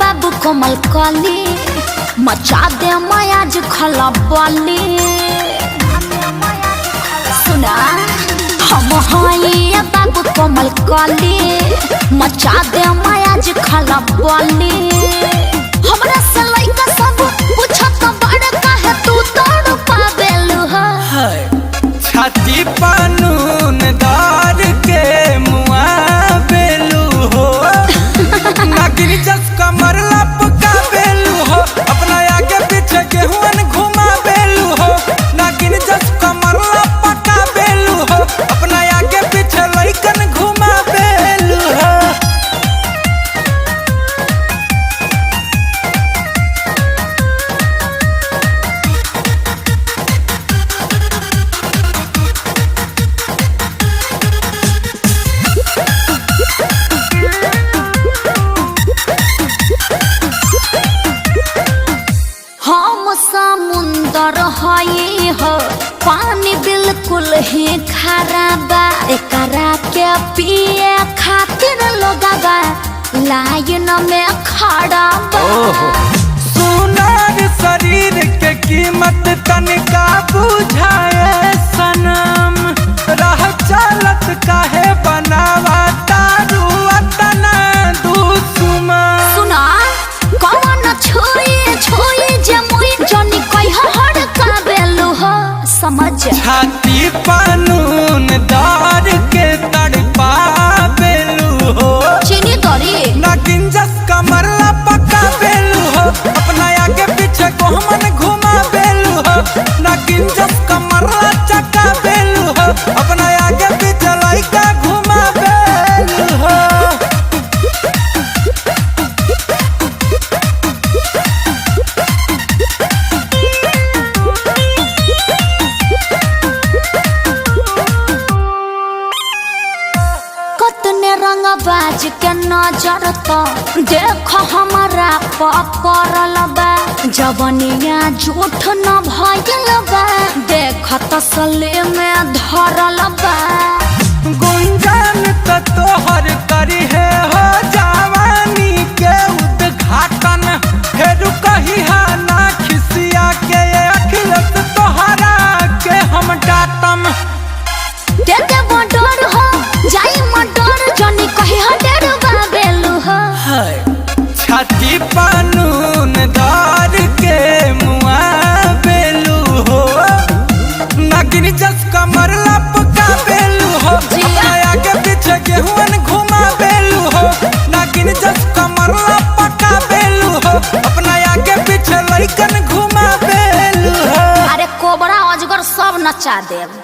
बाबू कोमल कली मचा दे मयाज खला बली सुना हम हाई बाबू कोमल कली मचा दे मयाज खला बली हमरा से लइका सब पूछत बड़ काहे तू तोड़ पावेलु है छाती पानून दार के मुआ बेलू हो नागिन जस कमर लपका बेलू हो अपना आगे पीछे गेहूं घुमा बेलू हो नागिन जस कमर लपका बेलू हो अपना आगे पीछे लइकन घुमा बेलू हो। हम समुंदर हई हो पानी बिल्कुल ही खराबा एकरा के पिए खातिर लोगवा लाइन में खड़ा बा सुनार शरीर के कीमत तनिका बुझाए सनम राह चलत काहे बनावा तारू अतना दुश्मन सुना कौन छोई छोई जे मुई जनी कह हड़ का बेलू हो समझ छाती पानून दार के तड़पा बेलू हो चीनी दरी नागिन जस कमर लपका बेलू हो अपना आगे पीछे कोहमन घुमा बेलू हो नागिन जस कमर लचका बेलू हो अपना आगे पीछे लइका घुमा बेलू हो। कतने रंग बाज के नजर तो देख हमारा पकड़ल बा जवनिया झूठ न भइल बा देख तसले में धरल बा गुंजन तो तोहर करी है हो जवानी के उद्घाटन फिर कही हा ना खिसिया के अखिलत तोहरा के हम डाटम दे दे मडर हो जाई मडर जनी कहे हडर बाबेलू हो छाती पानून दार के मुआ बेलू हो नागिन जस कमर लपका बेलू हो अपना आगे पीछे गेहूं घुमा बेलू हो नागिन जस कमर लपका बेलू हो अपना आगे पीछे लइकन घुमा बेलू हो अरे कोबरा अजगर सब नचा देव।